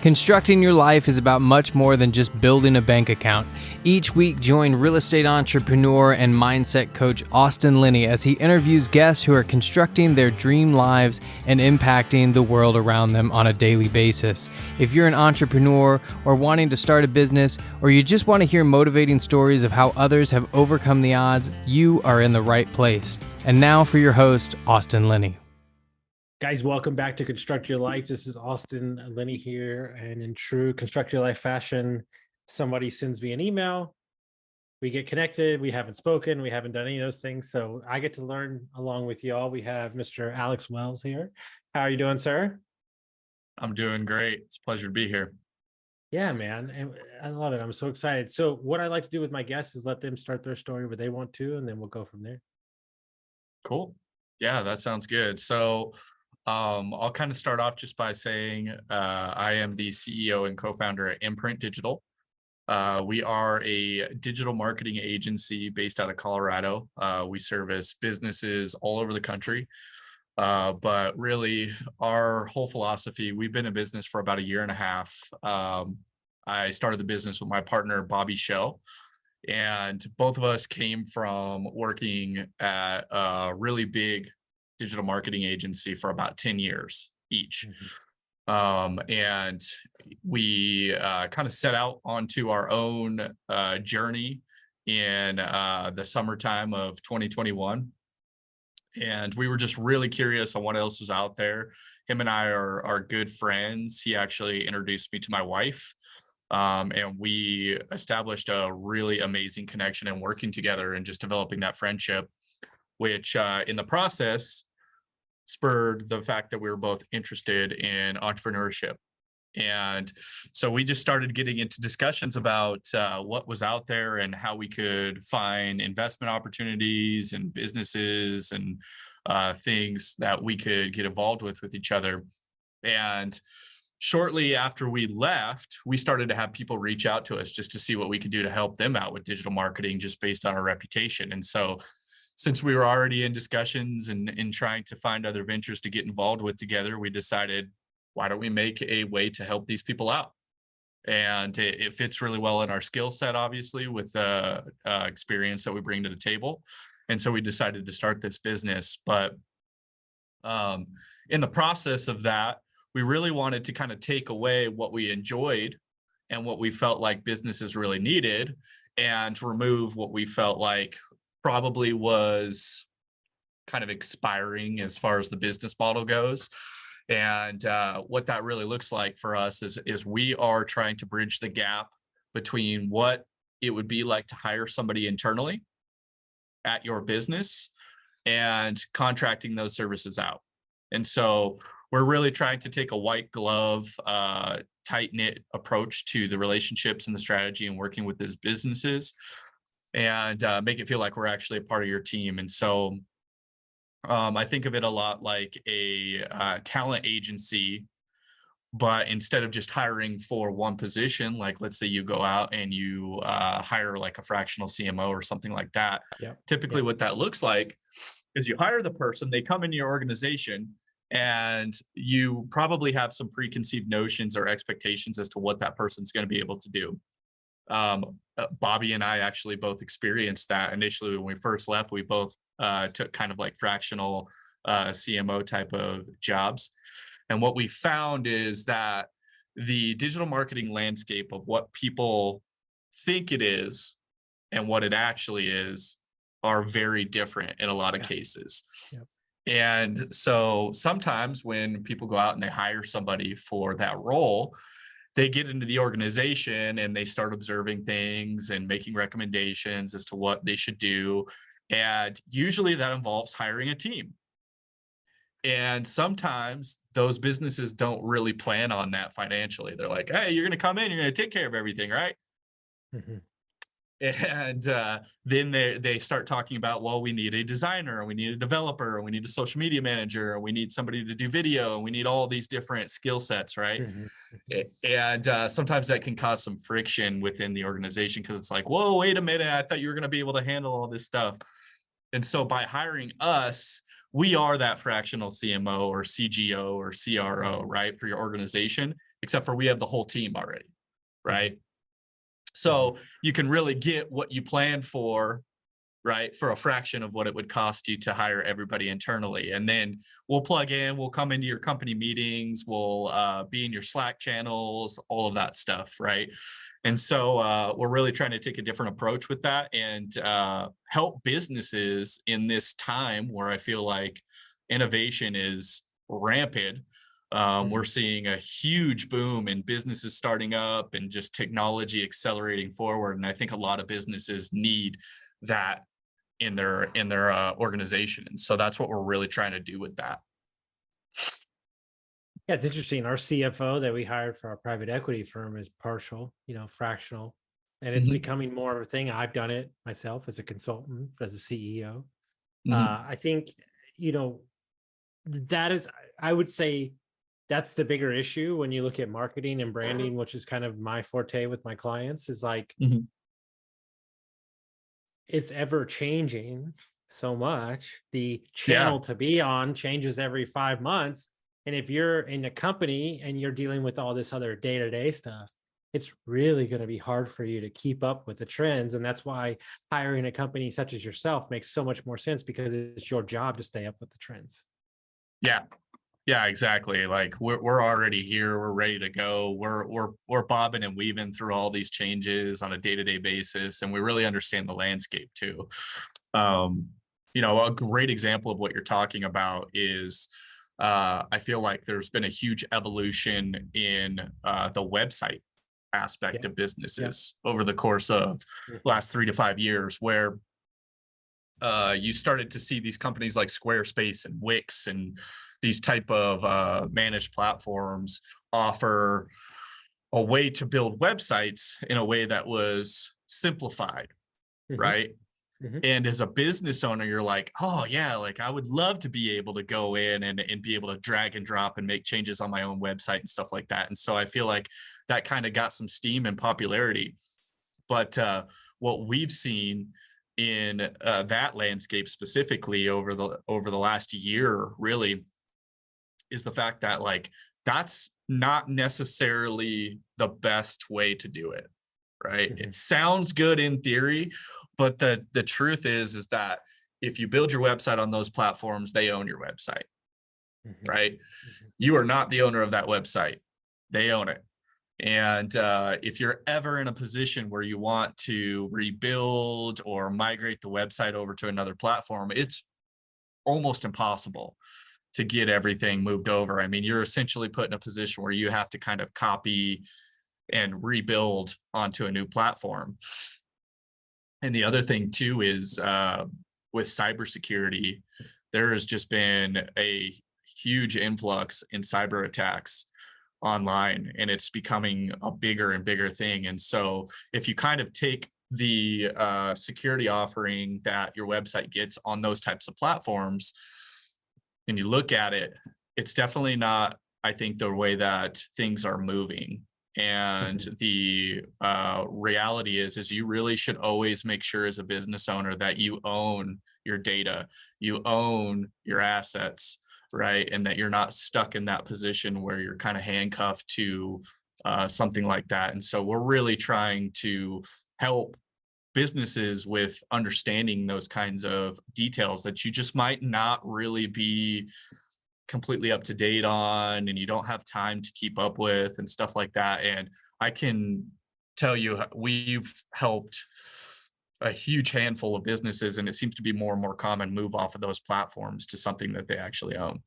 Constructing your life is about much more than just building a bank account. Each week, join real estate entrepreneur and mindset coach Austin Linney as he interviews guests who are constructing their dream lives and impacting the world around them on a daily basis. If you're an entrepreneur or wanting to start a business, or you just want to hear motivating stories of how others have overcome the odds, you are in the right place. And now for your host, Austin Linney. Guys, welcome back to Construct Your Life. This is Austin Linney here, and in true Construct Your Life fashion, somebody sends me an email, we get connected, we haven't spoken, we haven't done any of those things, so I get to learn along with y'all. We have Mr. Alex Wells here. How are you doing, sir? I'm doing great. It's a pleasure to be here. Yeah, man, and I love it. I'm so excited. So what I like to do with my guests is let them start their story where they want to, and then we'll go from there. Cool. Yeah, that sounds good. So I'll kind of start off just by saying I am the CEO and co-founder at Imprint Digital. We are a digital marketing agency based out of Colorado. We service businesses all over the country. But really, our whole philosophy, we've been in business for about a year and a half. I started the business with my partner, Bobby Shell. And both of us came from working at a really big digital marketing agency for about 10 years each. And we kind of set out onto our own journey in the summertime of 2021. And we were just really curious on what else was out there. Him and I are good friends. He actually introduced me to my wife. And we established a really amazing connection and working together and just developing that friendship, which in the process spurred the fact that we were both interested in entrepreneurship. And so we just started getting into discussions about what was out there and how we could find investment opportunities and businesses and things that we could get involved with each other. And shortly after we left, we started to have people reach out to us just to see what we could do to help them out with digital marketing, just based on our reputation. And so since we were already in discussions and in trying to find other ventures to get involved with together, we decided, why don't we make a way to help these people out? And it fits really well in our skill set, obviously, with the experience that we bring to the table. And so we decided to start this business. But in the process of that, we really wanted to kind of take away what we enjoyed and what we felt like businesses really needed, and remove what we felt like probably was kind of expiring as far as the business model goes. And what that really looks like for us is we are trying to bridge the gap between what it would be like to hire somebody internally at your business and contracting those services out. And so we're really trying to take a white glove, tight-knit approach to the relationships and the strategy and working with these businesses, and make it feel like we're actually a part of your team. And so I think of it a lot like a talent agency, but instead of just hiring for one position, like let's say you go out and you hire like a fractional CMO or something like that. Typically what that looks like is you hire the person, they come into your organization, and you probably have some preconceived notions or expectations as to what that person's going to be able to do. Bobby and I actually both experienced that initially when we first left. We both took kind of like fractional CMO type of jobs. And what we found is that the digital marketing landscape of what people think it is and what it actually is are very different in a lot of cases. And so sometimes when people go out and they hire somebody for that role, they get into the organization and they start observing things and making recommendations as to what they should do. And usually that involves hiring a team. And sometimes those businesses don't really plan on that financially. They're like, hey, you're going to come in, you're going to take care of everything, right? And then they start talking about, well, we need a designer, and we need a developer, and we need a social media manager, and we need somebody to do video, and we need all these different skill sets, right? And sometimes that can cause some friction within the organization, because it's like, whoa, wait a minute, I thought you were going to be able to handle all this stuff. And so by hiring us, we are that fractional CMO or CGO or CRO, right, for your organization. except for we have the whole team already, right? So you can really get what you planned for, right, for a fraction of what it would cost you to hire everybody internally. And then we'll plug in, we'll come into your company meetings, we'll be in your Slack channels, all of that stuff, right? And so we're really trying to take a different approach with that and help businesses in this time where I feel like innovation is rampant. We're seeing a huge boom in businesses starting up and just technology accelerating forward. And I think a lot of businesses need that in their organization. And so that's what we're really trying to do with that. Yeah, it's interesting. Our CFO that we hired for our private equity firm is partial, fractional, and it's becoming more of a thing. I've done it myself as a consultant, as a CEO. I think, that is, I would say that's the bigger issue when you look at marketing and branding, which is kind of my forte with my clients, is like, it's ever changing so much. The channel to be on changes every 5 months. And if you're in a company and you're dealing with all this other day-to-day stuff, it's really going to be hard for you to keep up with the trends. And that's why hiring a company such as yourself makes so much more sense, because it's your job to stay up with the trends. Yeah, exactly. Like we're already here. We're ready to go. We're bobbing and weaving through all these changes on a day-to-day basis, and we really understand the landscape too. A great example of what you're talking about is I feel like there's been a huge evolution in the website aspect of businesses over the course of last 3 to 5 years, where you started to see these companies like Squarespace and Wix and these type of managed platforms offer a way to build websites in a way that was simplified, right? And as a business owner, you're like, oh yeah, like I would love to be able to go in and be able to drag and drop and make changes on my own website and stuff like that. And so I feel like that kind of got some steam and popularity. But what we've seen in that landscape specifically over the last year really is the fact that like that's not necessarily the best way to do it, right? It sounds good in theory, but the truth is that if you build your website on those platforms, they own your website, right? You are not the owner of that website. They own it. And if you're ever in a position where you want to rebuild or migrate the website over to another platform, it's almost impossible to get everything moved over. I mean, you're essentially put in a position where you have to kind of copy and rebuild onto a new platform. And the other thing too is with cybersecurity, there has just been a huge influx in cyber attacks online, and it's becoming a bigger and bigger thing. And so if you kind of take the security offering that your website gets on those types of platforms and you look at it, it's definitely not, I think, the way that things are moving. And the reality is you really should always make sure as a business owner that you own your data, you own your assets, right? And that you're not stuck in that position where you're kind of handcuffed to something like that. And so we're really trying to help businesses with understanding those kinds of details that you just might not really be completely up to date on, and you don't have time to keep up with and stuff like that. And I can tell you, we've helped a huge handful of businesses, and it seems to be more and more common, move off of those platforms to something that they actually own.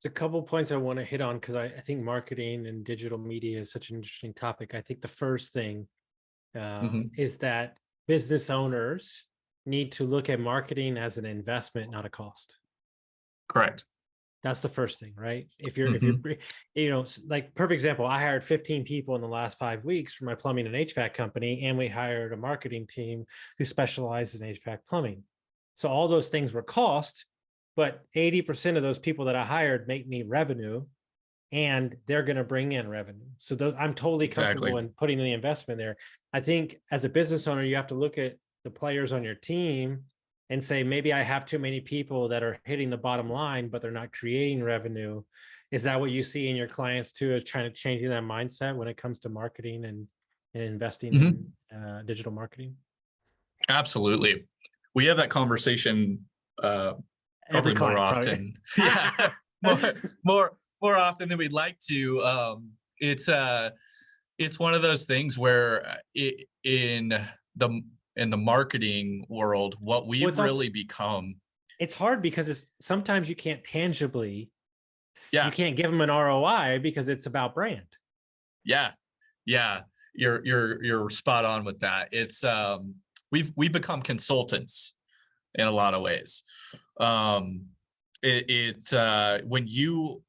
There's a couple of points I want to hit on, because I think marketing and digital media is such an interesting topic. I think the first thing is that business owners need to look at marketing as an investment, not a cost. Correct. That's the first thing, right? If you're, like perfect example, I hired 15 people in the last 5 weeks for my plumbing and HVAC company, and we hired a marketing team who specializes in HVAC plumbing. So all those things were cost, but 80% of those people that I hired make me revenue, and they're going to bring in revenue. So I'm totally comfortable in putting the investment there. I think as a business owner, you have to look at the players on your team and say, maybe I have too many people that are hitting the bottom line, but they're not creating revenue. Is that what you see in your clients too, is trying to change that mindset when it comes to marketing and investing in digital marketing? Absolutely. We have that conversation Every probably more client, probably. often. Yeah, more often than we'd like to. It's one of those things where in the marketing world, what Well, we've really become. it's hard because sometimes you can't tangibly, you Yeah, can't give them an ROI because it's about brand. yeah, yeah. You're spot on with that. It's we've become consultants in a lot of ways. Um, it's when you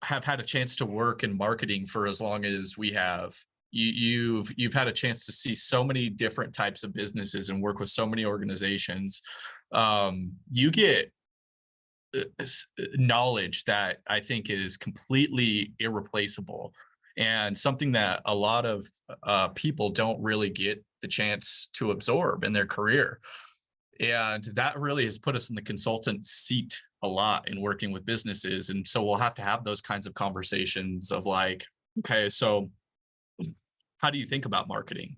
have had a chance to work in marketing for as long as we have, you've had a chance to see so many different types of businesses and work with so many organizations. You get knowledge that I think is completely irreplaceable, and something that a lot of people don't really get the chance to absorb in their career. And that really has put us in the consultant seat a lot in working with businesses. And so we'll have to have those kinds of conversations of like, okay, so how do you think about marketing?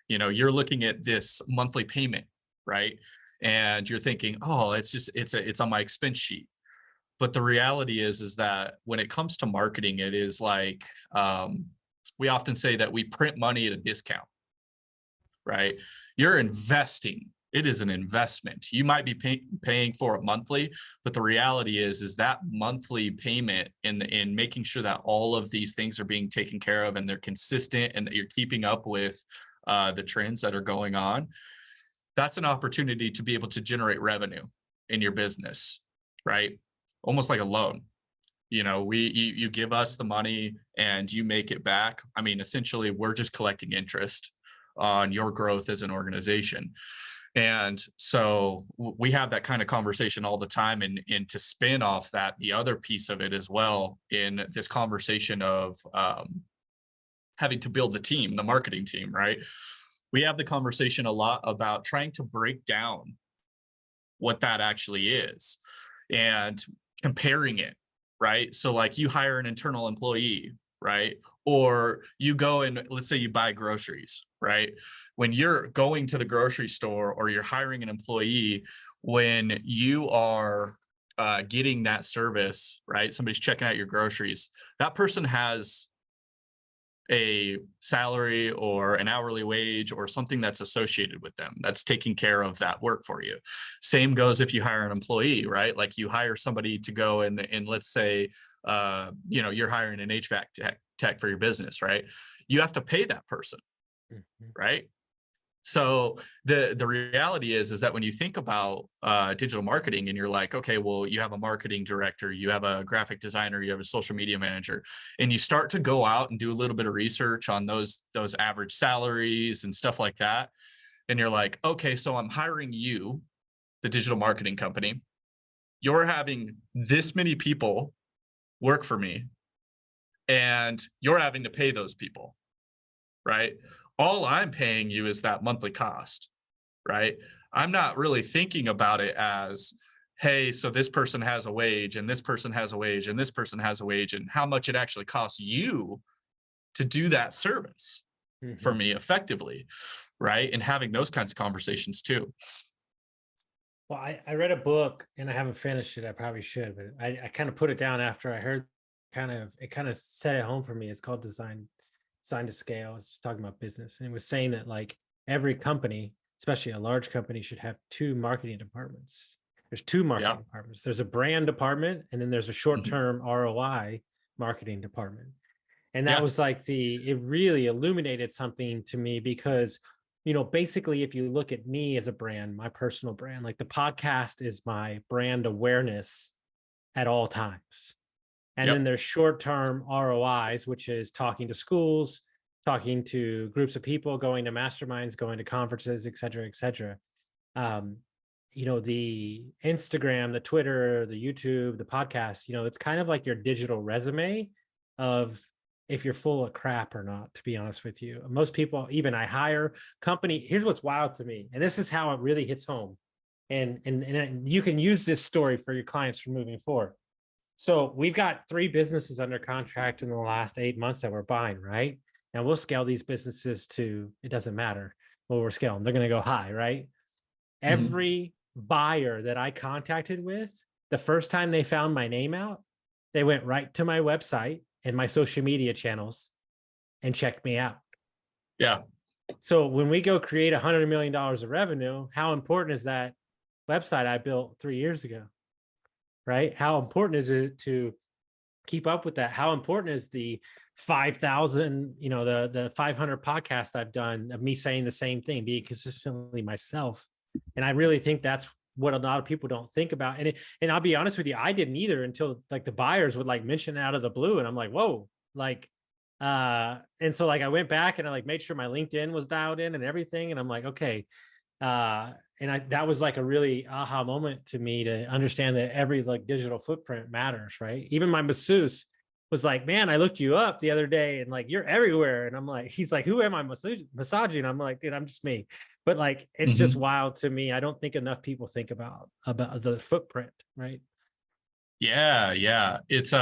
You're looking at this monthly payment, right? And you're thinking, oh, it's on my expense sheet. But the reality is that when it comes to marketing, it is like, we often say that we print money at a discount, right? You're investing. It is an investment. You might be paying for it monthly, but the reality is that monthly payment in making sure that all of these things are being taken care of and they're consistent and that you're keeping up with the trends that are going on. That's an opportunity to be able to generate revenue in your business, right? Almost like a loan. You give us the money and you make it back. I mean, essentially, we're just collecting interest on your growth as an organization. And so we have that kind of conversation all the time. And to spin off that, the other piece of it as well, in this conversation of having to build the team, the marketing team, right? We have the conversation a lot about trying to break down what that actually is and comparing it, right? So like you hire an internal employee, right? Or you go and let's say you buy groceries, right? When you're going to the grocery store or you're hiring an employee, when you are getting that service, right? Somebody's checking out your groceries. That person has a salary or an hourly wage or something that's associated with them that's taking care of that work for you. Same goes if you hire an employee, right? Like you hire somebody to go and let's say you're hiring an HVAC tech for your business, right? You have to pay that person, right? So the reality is that when you think about digital marketing and you're like, okay, well, you have a marketing director, you have a graphic designer, you have a social media manager, and you start to go out and do a little bit of research on those average salaries and stuff like that. And you're like, okay, so I'm hiring you, the digital marketing company. You're having this many people work for me, and you're having to pay those people, right? All I'm paying you is that monthly cost, right? I'm not really thinking about it as, hey, so this person has a wage and this person has a wage and this person has a wage and how much it actually costs you to do that service for me effectively, right? And having those kinds of conversations too. Well, I read a book and I haven't finished it. I probably should, but I kind of put it down after I heard it kind of set it home for me. It's called Design to Scale. It's talking about business. And it was saying that like every company, especially a large company, should have two marketing departments. There's two marketing departments. There's a brand department, and then there's a short-term ROI marketing department. And that was like it really illuminated something to me because, basically if you look at me as a brand, my personal brand, like the podcast is my brand awareness at all times. And then there's short-term ROIs, which is talking to schools, talking to groups of people, going to masterminds, going to conferences, et cetera, et cetera. The Instagram, the Twitter, the YouTube, the podcast, it's kind of like your digital resume of if you're full of crap or not, to be honest with you. Most people, even I hire company, here's what's wild to me, and this is how it really hits home. And you can use this story for your clients for moving forward. So we've got 3 businesses under contract in the last 8 months that we're buying, right? And we'll scale these businesses to, it doesn't matter what we're scaling. They're going to go high, right? Mhm. Every buyer that I contacted with, the first time they found my name out, they went right to my website and my social media channels and checked me out. Yeah. So when we go create $100 million of revenue, how important is that website I built 3 years ago, right? How important is it to keep up with that? How important is the 5,000, the 500 podcasts I've done of me saying the same thing, being consistently myself? And I really think that's what a lot of people don't think about. And I'll be honest with you, I didn't either until like the buyers would like mention it out of the blue. And I'm like, whoa, like, and so like I went back and I like made sure my LinkedIn was dialed in and everything. And I'm like, okay. That was like a really aha moment to me to understand that every like digital footprint matters, right? Even my masseuse was like, man, I looked you up the other day and like you're everywhere. And I'm like, he's like, who am I massaging? I'm like, dude, I'm just me. But like it's just Mhm. wild to me. I don't think enough people think about the footprint, right? Yeah, yeah. It's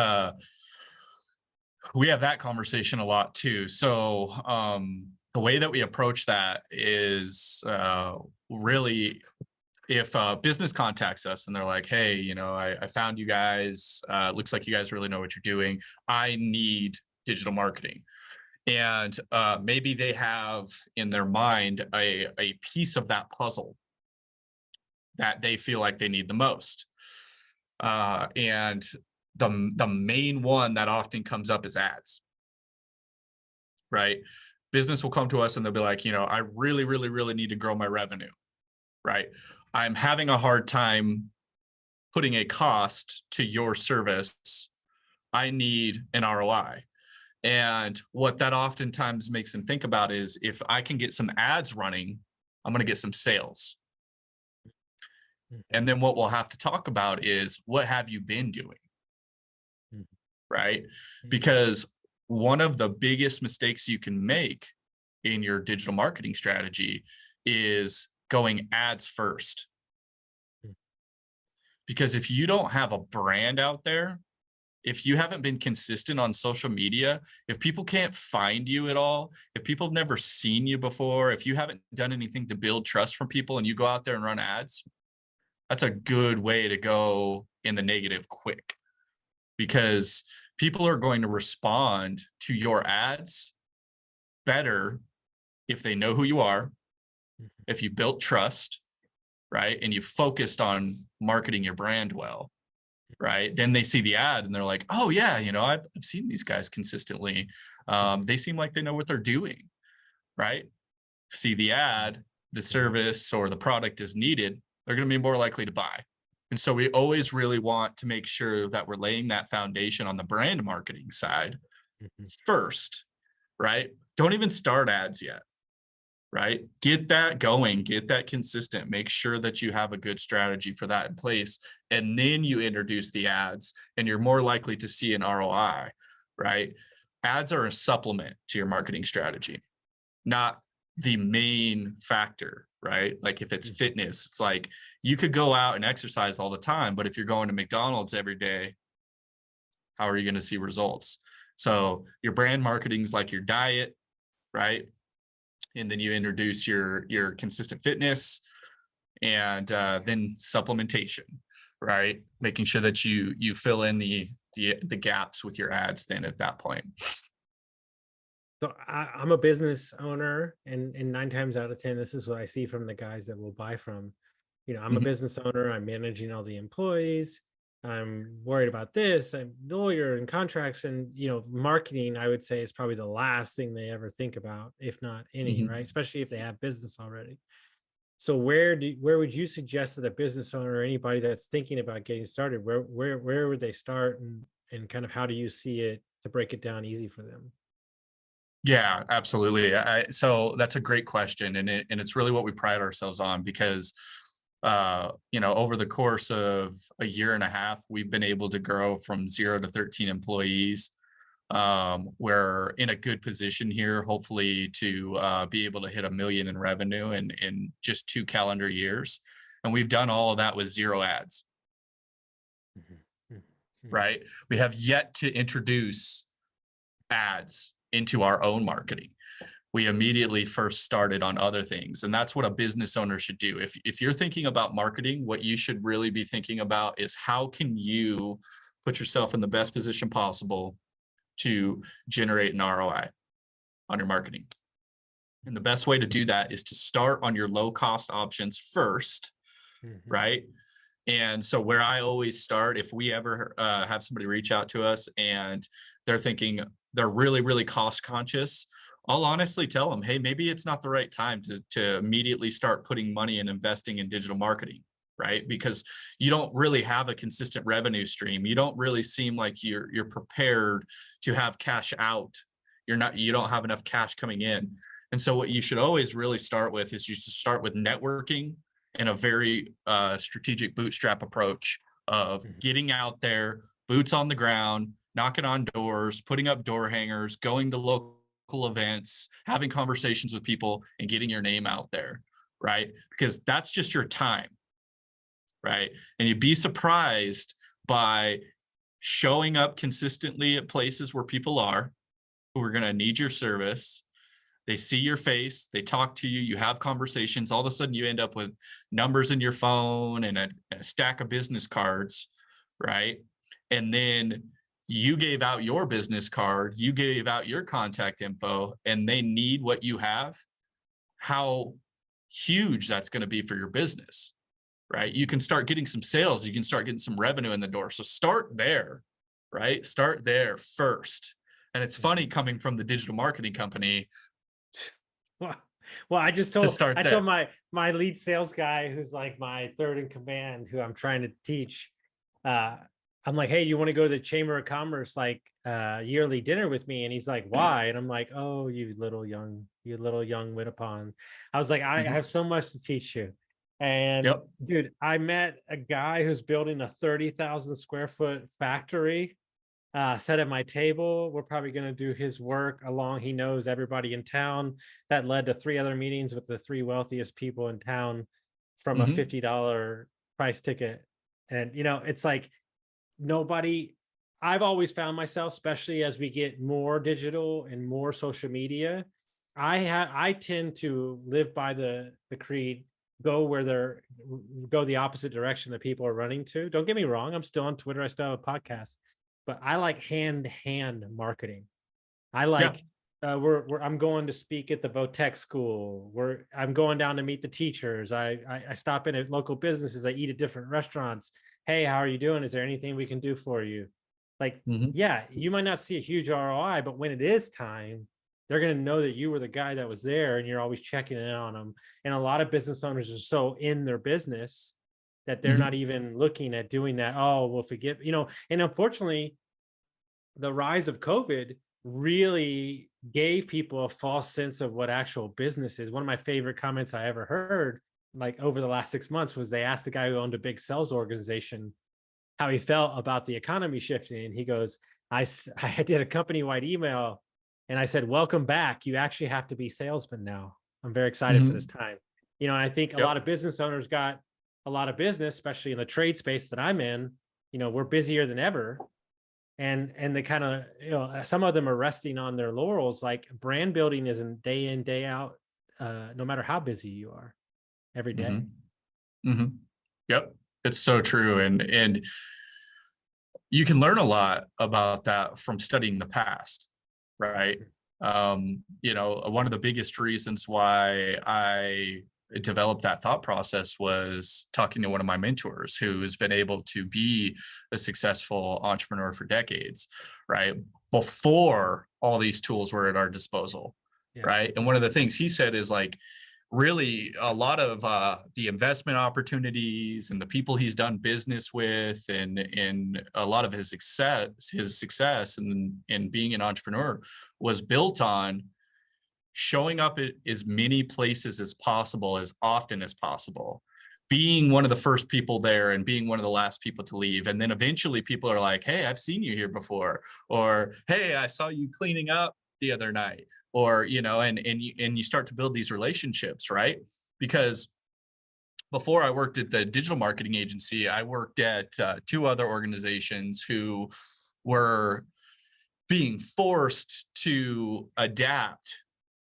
we have that conversation a lot too. So the way that we approach that is really, if a business contacts us and they're like, hey, I found you guys, looks like you guys really know what you're doing, I need digital marketing. And maybe they have in their mind a piece of that puzzle that they feel like they need the most. And the main one that often comes up is ads, right? Business will come to us and they'll be like, I really, really, really need to grow my revenue, right? I'm having a hard time putting a cost to your service. I need an ROI. And what that oftentimes makes them think about is, if I can get some ads running, I'm going to get some sales. And then what we'll have to talk about is, what have you been doing? Mhm. Right? Mhm. Because one of the biggest mistakes you can make in your digital marketing strategy is going ads first. Mhm. Because if you don't have a brand out there, if you haven't been consistent on social media, if people can't find you at all, if people have never seen you before, if you haven't done anything to build trust from people and you go out there and run ads, that's a good way to go in the negative quick, because people are going to respond to your ads better if they know who you are, if you built trust, right? And you focused on marketing your brand well, right? Then they see the ad and they're like, oh yeah, I've seen these guys consistently. They seem like they know what they're doing, right? See the ad, the service or the product is needed, they're going to be more likely to buy. And so we always really want to make sure that we're laying that foundation on the brand marketing side Mhm. first, right? Don't even start ads yet, right? Get that going, get that consistent, make sure that you have a good strategy for that in place. And then you introduce the ads and you're more likely to see an ROI, right? Ads are a supplement to your marketing strategy, not the main factor, right? Like if it's Mhm. fitness, it's like you could go out and exercise all the time, but if you're going to McDonald's every day, how are you going to see results? So your brand marketing is like your diet, right? And then you introduce your consistent fitness, and then supplementation, right? Making sure that you fill in the gaps with your ads then at that point. So I'm a business owner, and 9 times out of 10, this is what I see from the guys that we'll buy from. I'm a Mhm. business owner. I'm managing all the employees. I'm worried about this. I'm lawyer and contracts, and marketing. I would say is probably the last thing they ever think about, if not any, right? Mhm. Especially if they have business already. So where would you suggest that a business owner or anybody that's thinking about getting started, where would they start, and kind of how do you see it to break it down easy for them? Yeah, absolutely. So that's a great question, and it's really what we pride ourselves on, because over the course of a year and a half, we've been able to grow from 0 to 13 employees. We're in a good position here, hopefully, to be able to hit 1 million in revenue in just 2 calendar years, and we've done all of that with 0 ads. Mhm. right? We have yet to introduce ads into our own marketing. We immediately first started on other things. And that's what a business owner should do. If you're thinking about marketing, what you should really be thinking about is how can you put yourself in the best position possible to generate an ROI on your marketing. And the best way to do that is to start on your low cost options first, right? And so where I always start, if we ever have somebody reach out to us and they're thinking they're really, really cost conscious, I'll honestly tell them, hey, maybe it's not the right time to immediately start putting money and investing in digital marketing, right? Because you don't really have a consistent revenue stream. You don't really seem like you're prepared to have cash out. You don't have enough cash coming in. And so what you should always really start with is you should start with networking and a very strategic bootstrap approach of getting out there, boots on the ground, knocking on doors, putting up door hangers, going to local events, having conversations with people and getting your name out there, right? Because that's just your time, right? And you'd be surprised by showing up consistently at places where people are who are going to need your service. They see your face, they talk to you, you have conversations. All of a sudden you end up with numbers in your phone and a stack of business cards, right? And then you gave out your business card, you gave out your contact info, and they need what you have. How huge that's going to be for your business, right? You can start getting some sales, you can start getting some revenue in the door. So start there, right? Start there first. And it's funny coming from the digital marketing company. Well, I told my lead sales guy, who's like my third in command, who I'm trying to teach. I'm like, hey, you want to go to the Chamber of Commerce yearly dinner with me? And he's like, why? And I'm like, oh, you little young Wittapon. I was like, I have so much to teach you. And dude, I met a guy who's building a 30,000 square foot factory. Sat at my table. We're probably going to do his work along. He knows everybody in town. That led to 3 other meetings with the 3 wealthiest people in town from a $50 price ticket. And, it's like I've always found myself, especially as we get more digital and more social media, I tend to live by the creed, go the opposite direction that people are running to. Don't get me wrong. I'm still on Twitter. I still have a podcast. But I like hand marketing. I like I'm going to speak at the Votech school. I'm going down to meet the teachers. I stop in at local businesses. I eat at different restaurants. Hey, how are you doing? Is there anything we can do for you? Like, yeah, you might not see a huge ROI, but when it is time, they're going to know that you were the guy that was there and you're always checking in on them. And a lot of business owners are so in their business that they're not even looking at doing that. Oh, we'll forget, and unfortunately, the rise of COVID really gave people a false sense of what actual business is. One of my favorite comments I ever heard, like over the last 6 months, was they asked the guy who owned a big sales organization how he felt about the economy shifting. And he goes, I did a company-wide email and I said, welcome back. You actually have to be salesmen now. I'm very excited for this time. And I think a lot of business owners got a lot of business, especially in the trade space that I'm in. We're busier than ever. And they kind of, some of them are resting on their laurels. Like brand building isn't day in, day out, no matter how busy you are every day. Yep. It's so true. And you can learn a lot about that from studying the past, right? One of the biggest reasons why I developed that thought process was talking to one of my mentors who's been able to be a successful entrepreneur for decades, right? Before all these tools were at our disposal, right? And one of the things he said is like, really a lot of the investment opportunities and the people he's done business with and a lot of his success in being an entrepreneur was built on showing up at as many places as possible, as often as possible, being one of the first people there and being one of the last people to leave. And then eventually people are like, hey, I've seen you here before, or, hey, I saw you cleaning up the other night, or, and you start to build these relationships, right? Because before I worked at the digital marketing agency, I worked at two other organizations who were being forced to adapt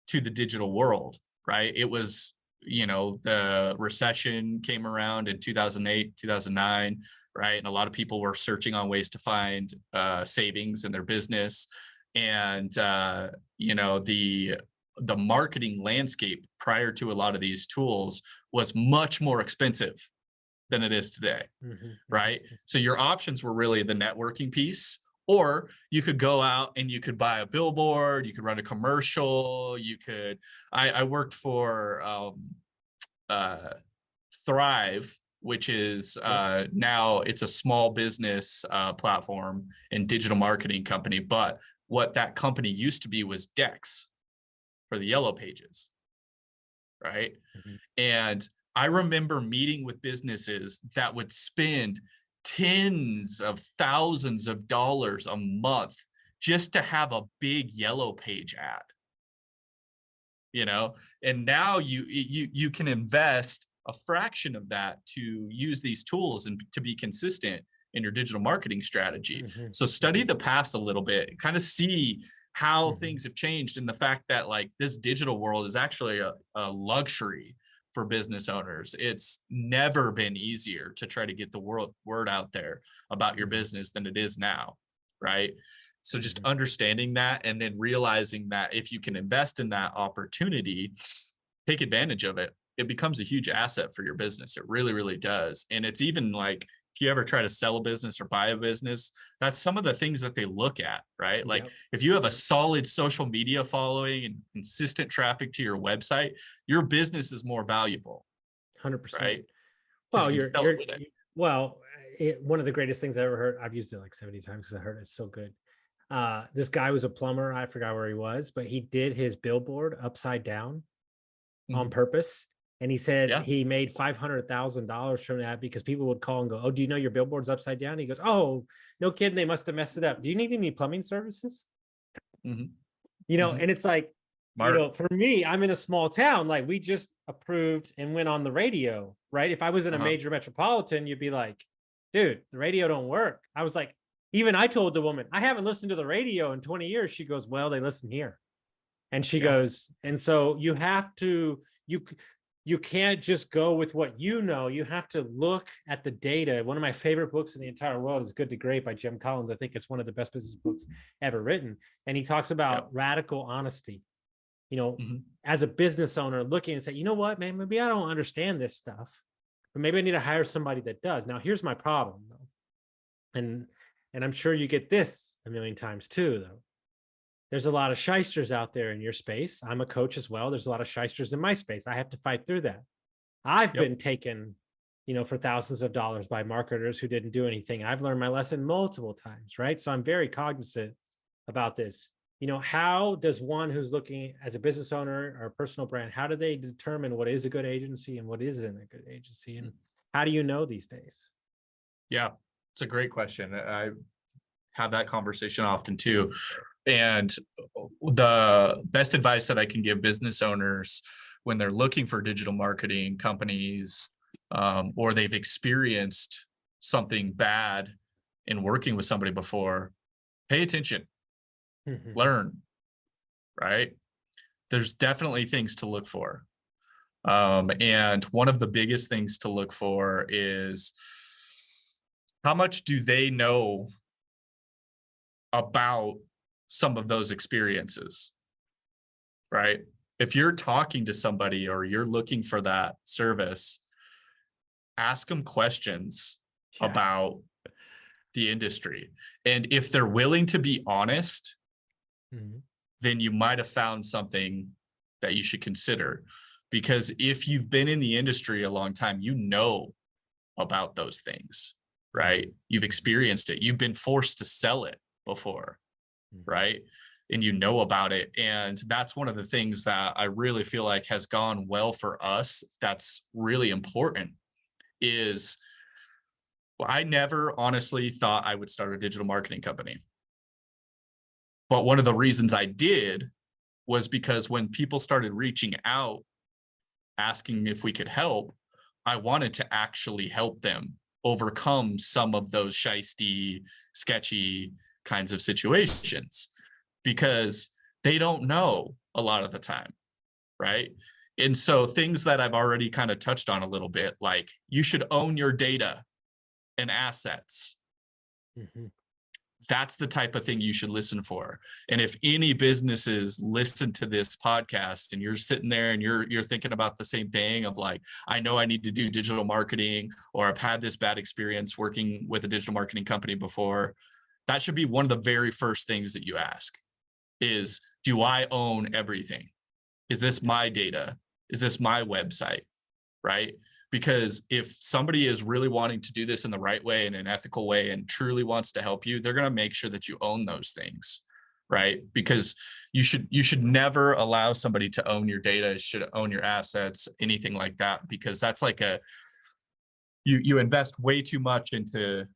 to the digital world, right? It was, the recession came around in 2008, 2009, right? And a lot of people were searching on ways to find savings in their business. And, the marketing landscape prior to a lot of these tools was much more expensive than it is today, right? So your options were really the networking piece, or you could go out and you could buy a billboard, you could run a commercial, I worked for Thrive, which is now it's a small business platform and digital marketing company. But what that company used to be was Dex for the yellow pages, right? And I remember meeting with businesses that would spend tens of thousands of dollars a month just to have a big yellow page ad, and now you can invest a fraction of that to use these tools and to be consistent in your digital marketing strategy. So study the past a little bit, kind of see how things have changed, and the fact that like this digital world is actually a luxury for business owners. It's never been easier to try to get the word out there about your business than it is now, right? So just understanding that, and then realizing that if you can invest in that opportunity, take advantage of it, it becomes a huge asset for your business. It really, really does. And it's even like, if you ever try to sell a business or buy a business, that's some of the things that they look at, right? Like if you have a solid social media following and consistent traffic to your website, your business is more valuable. 100%. Right? Well, one of the greatest things I ever heard, I've used it like 70 times because I heard it's so good. This guy was a plumber. I forgot where he was, but he did his billboard upside down on purpose. And he said he made $500,000 from that because people would call and go, "Oh, do you know your billboard's upside down?" And he goes, "Oh, no kidding. They must have messed it up. Do you need any plumbing services?" And it's like, for me, I'm in a small town. Like we just approved and went on the radio, right? If I was in a major metropolitan, you'd be like, "Dude, the radio don't work." I was like, even I told the woman, "I haven't listened to the radio in 20 years. She goes, "Well, they listen here." And she goes, and so you have to, you can't just go with what you know. You have to look at the data. One of my favorite books in the entire world is Good to Great by Jim Collins. I think it's one of the best business books ever written. And he talks about radical honesty. As a business owner, looking and say, "You know what, man, maybe I don't understand this stuff, but maybe I need to hire somebody that does." Now, here's my problem, though. And I'm sure you get this a million times too, though. There's a lot of shysters out there in your space. I'm a coach as well. There's a lot of shysters in my space. I have to fight through that. I've been taken, for thousands of dollars by marketers who didn't do anything. I've learned my lesson multiple times, right? So I'm very cognizant about this. How does one who's looking as a business owner or a personal brand, how do they determine what is a good agency and what isn't a good agency? And how do you know these days? Yeah, it's a great question. I have that conversation often too. And the best advice that I can give business owners when they're looking for digital marketing companies, or they've experienced something bad in working with somebody before, pay attention, learn, right? There's definitely things to look for. And one of the biggest things to look for is how much do they know about some of those experiences, right? If you're talking to somebody or you're looking for that service, ask them questions about the industry. And if they're willing to be honest, then you might have found something that you should consider. Because if you've been in the industry a long time, you know about those things, right? You've experienced it. You've been forced to sell it before, right? And you know about it. And that's one of the things that I really feel like has gone well for us. That's really important is I never honestly thought I would start a digital marketing company. But one of the reasons I did was because when people started reaching out, asking if we could help, I wanted to actually help them overcome some of those shisty, sketchy kinds of situations, because they don't know a lot of the time, right? And so things that I've already kind of touched on a little bit, like you should own your data and assets. Mhm. That's the type of thing you should listen for. And if any businesses listen to this podcast and you're sitting there and you're thinking about the same thing of like, I know I need to do digital marketing, or I've had this bad experience working with a digital marketing company before, that should be one of the very first things that you ask is, do I own everything? Is this my data? Is this my website? Right? Because if somebody is really wanting to do this in the right way, in an ethical way, and truly wants to help you, they're going to make sure that you own those things, right? Because you should never allow somebody to own your data, should own your assets, anything like that, because that's like you invest way too much into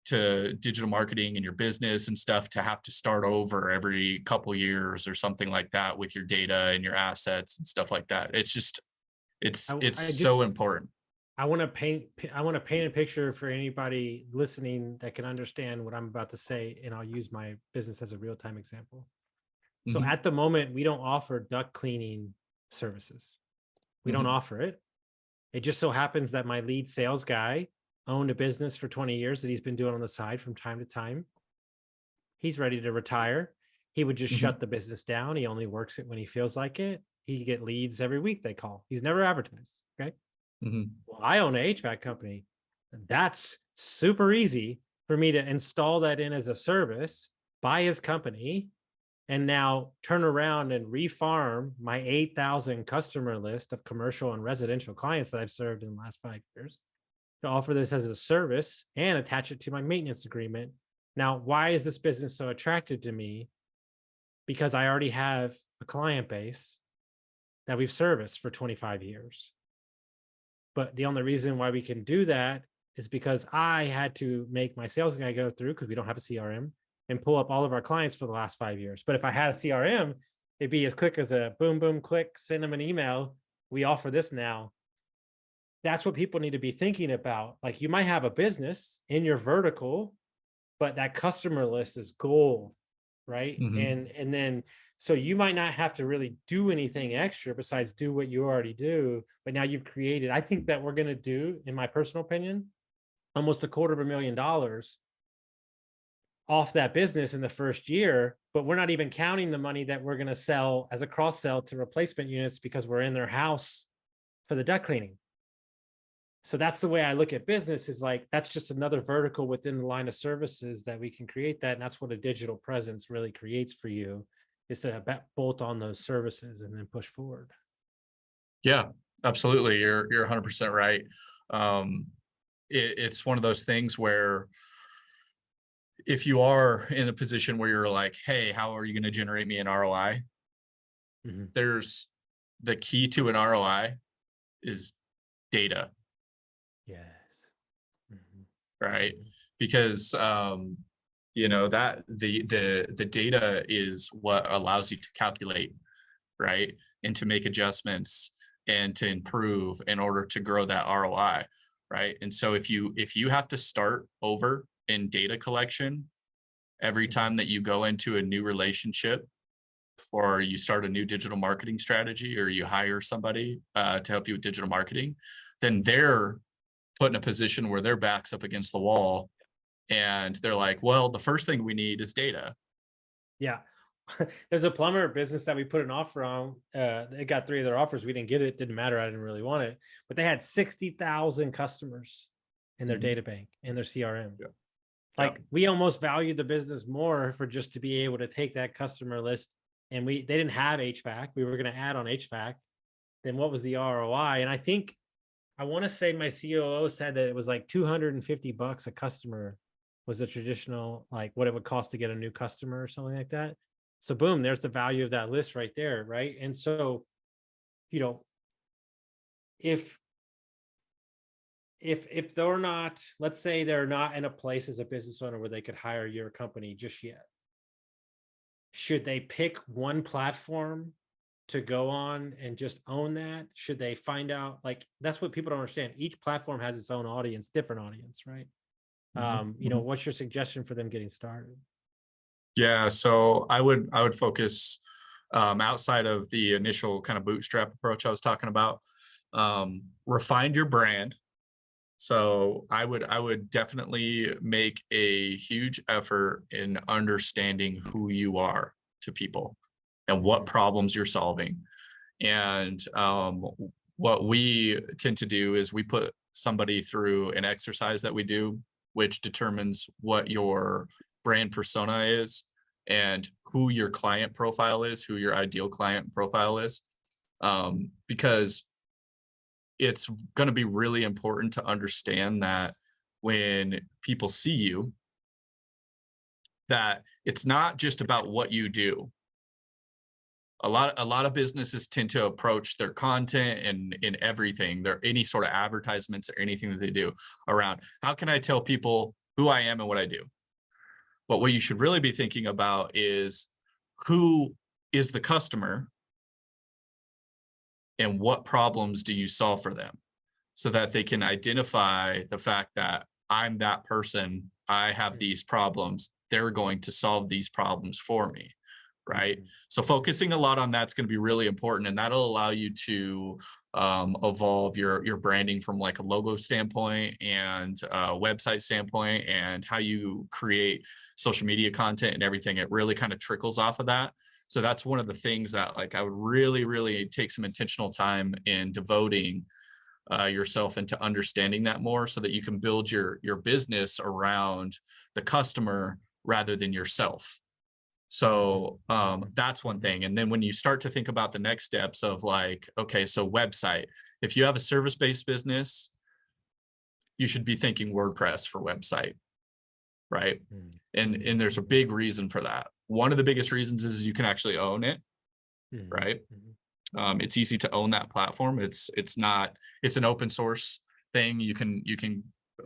digital marketing and your business and stuff to have to start over every couple years or something like that with your data and your assets and stuff like that. It's just it's so important. I want to paint a picture for anybody listening that can understand what I'm about to say, and I'll use my business as a real-time example. So at the moment, we don't offer duct cleaning services. We don't offer it. It just so happens that my lead sales guy owned a business for 20 years that he's been doing on the side from time to time. He's ready to retire. He would just shut the business down. He only works it when he feels like it. He get leads every week they call. He's never advertised. Okay. Well, I own an HVAC company. That's super easy for me to install that in as a service, buy his company, and now turn around and refarm my 8,000 customer list of commercial and residential clients that I've served in the last 5 years, to offer this as a service and attach it to my maintenance agreement. Now, why is this business so attractive to me? Because I already have a client base that we've serviced for 25 years. But the only reason why we can do that is because I had to make my sales guy go through, because we don't have a CRM, and pull up all of our clients for the last 5 years. But if I had a CRM, it'd be as quick as a boom, boom, click, send them an email. We offer this now. That's what people need to be thinking about. Like, you might have a business in your vertical, but that customer list is gold, right? And then, so you might not have to really do anything extra besides do what you already do, but now you've created, I think that we're going to do, in my personal opinion, almost $250,000 off that business in the first year, but we're not even counting the money that we're going to sell as a cross sell to replacement units because we're in their house for the duct cleaning. So that's the way I look at business, is like, that's just another vertical within the line of services that we can create that. And that's what a digital presence really creates for you, is to bolt on those services and then push forward. Yeah, absolutely. You're 100% right. It's one of those things where if you are in a position where you're like, hey, how are you going to generate me an ROI? There's the key to an ROI is data. Yes. Right. Because you know, that the data is what allows you to calculate, right, and to make adjustments and to improve in order to grow that ROI, right? And so if you have to start over in data collection every time that you go into a new relationship, or you start a new digital marketing strategy, or you hire somebody to help you with digital marketing, then they're put in a position where their back's up against the wall. And they're like, well, the first thing we need is data. Yeah. There's a plumber business that we put an offer on. They got 3 of their offers. We didn't get it. Didn't matter. I didn't really want it. But they had 60,000 customers in their data bank, in their CRM. Yeah. Like, we almost valued the business more for just to be able to take that customer list. And they didn't have HVAC. We were going to add on HVAC. Then what was the ROI? And I want to say my COO said that it was like $250 a customer was the traditional, like, what it would cost to get a new customer or something like that. So boom, there's the value of that list right there, right? And so, you know, if they're not, let's say they're not in a place as a business owner where they could hire your company just yet, should they pick one platform to go on and just own that? Should they find out, like, that's what people don't understand. Each platform has its own audience, different audience, right? What's your suggestion for them getting started? Yeah, so I would focus outside of the initial kind of bootstrap approach I was talking about. Refine your brand. So I would definitely make a huge effort in understanding who you are to people and what problems you're solving. And what we tend to do is we put somebody through an exercise that we do, which determines what your brand persona is and who your client profile is, who your ideal client profile is. Because it's going to be really important to understand that when people see you, that it's not just about what you do. A lot of businesses tend to approach their content and in everything, their any sort of advertisements or anything that they do around how can I tell people who I am and what I do. But what you should really be thinking about is who is the customer and what problems do you solve for them, so that they can identify the fact that I'm that person, I have these problems, they're going to solve these problems for me, right? So focusing a lot on that's going to be really important, and that'll allow you to evolve your branding from like a logo standpoint and a website standpoint, and how you create social media content and everything. It really kind of trickles off of that. So that's one of the things that like I would really, really take some intentional time in devoting yourself into understanding that more, so that you can build your business around the customer rather than yourself. So that's one thing. And then when you start to think about the next steps of like, okay, so website, if you have a service-based business, you should be thinking WordPress for website, right? And there's a big reason for that. One of the biggest reasons is you can actually own it, right? It's easy to own that platform. It's an open source thing. You can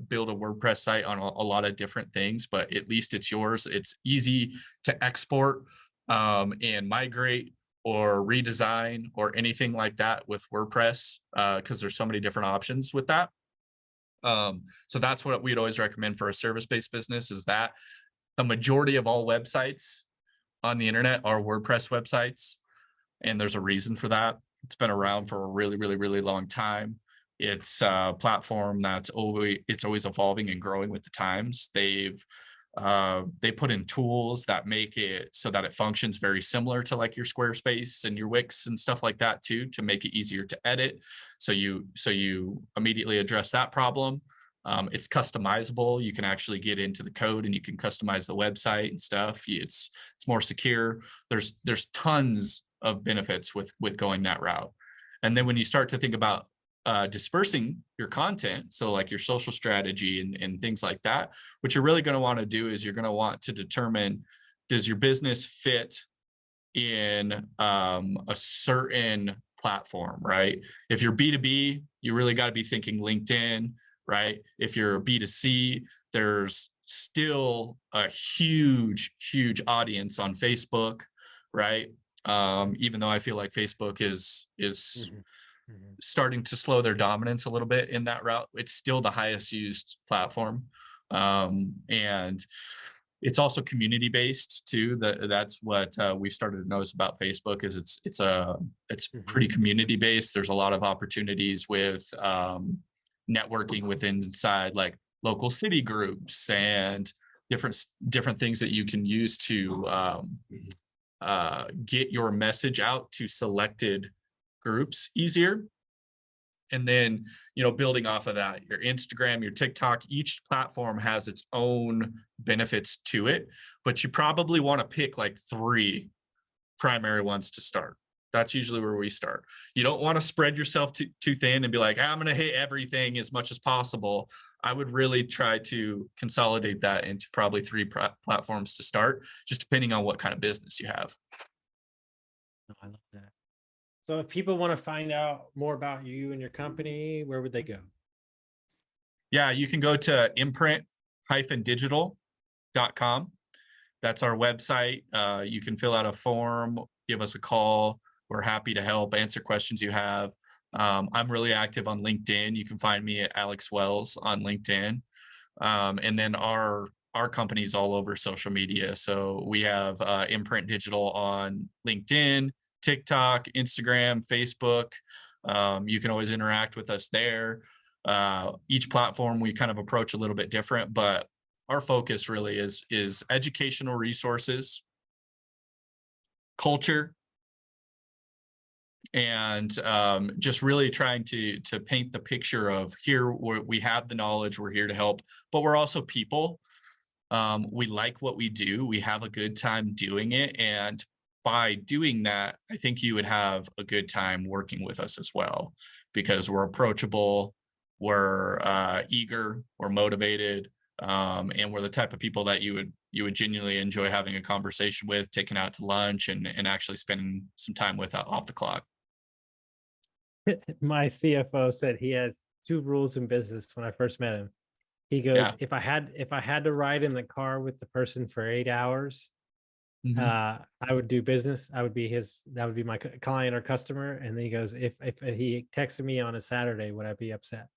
build a WordPress site on a lot of different things, but at least it's yours. It's easy to export and migrate or redesign or anything like that with WordPress, because there's so many different options with that. So that's what we'd always recommend for a service-based business, is that the majority of all websites on the internet are WordPress websites. And there's a reason for that. It's been around for a really, really, really long time. It's a platform that's always evolving and growing with the times. They put in tools that make it so that it functions very similar to like your Squarespace and your Wix and stuff like that too, to make it easier to edit. So you immediately address that problem. It's customizable. You can actually get into the code and you can customize the website and stuff. It's more secure. There's tons of benefits with going that route. And then when you start to think about dispersing your content, so like your social strategy and things like that, what you're really going to want to do is you're going to want to determine, does your business fit in a certain platform, right? If you're B2B, you really got to be thinking LinkedIn, right? If you're B2C, there's still a huge audience on Facebook, right? Even though I feel like Facebook is starting to slow their dominance a little bit in that route, it's still the highest used platform. And it's also community based too. That's what we've started to notice about Facebook, is it's pretty community based. There's a lot of opportunities with networking within inside like local city groups and different things that you can use to get your message out to selected groups easier. And then, building off of that, your Instagram, your TikTok, each platform has its own benefits to it, but you probably want to pick like 3 primary ones to start. That's usually where we start. You don't want to spread yourself too thin and be like, I'm going to hit everything as much as possible. I would really try to consolidate that into probably 3 platforms to start, just depending on what kind of business you have. I love that. So if people want to find out more about you and your company, where would they go? Yeah, you can go to imprint-digital.com. That's our website. You can fill out a form, give us a call. We're happy to help answer questions you have. I'm really active on LinkedIn. You can find me at Alex Wells on LinkedIn. And then our company's all over social media. So we have Imprint Digital on LinkedIn, TikTok, Instagram, Facebook. You can always interact with us there. Each platform we kind of approach a little bit different, but our focus really is educational resources, culture, and just really trying to paint the picture of here we have the knowledge, we're here to help, but we're also people. We like what we do. We have a good time doing it. And by doing that, I think you would have a good time working with us as well, because we're approachable, we're eager, we're motivated, and we're the type of people that you would genuinely enjoy having a conversation with, taking out to lunch, and actually spending some time with off the clock. My CFO said he has two rules in business when I first met him. He goes, Yeah. if I had to ride in the car with the person for 8 hours, Mhm. I would do business. That would be my client or customer. And then he goes, if he texted me on a Saturday, would I be upset?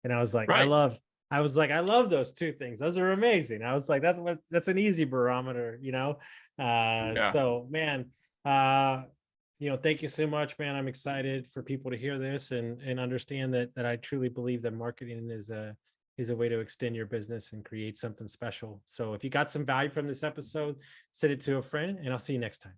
And I was like, Right. I love those two things. Those are amazing. I was like, that's an easy barometer, you know? Yeah. So man, thank you so much, man. I'm excited for people to hear this and understand that I truly believe that marketing is a way to extend your business and create something special. So if you got some value from this episode, send it to a friend, and I'll see you next time.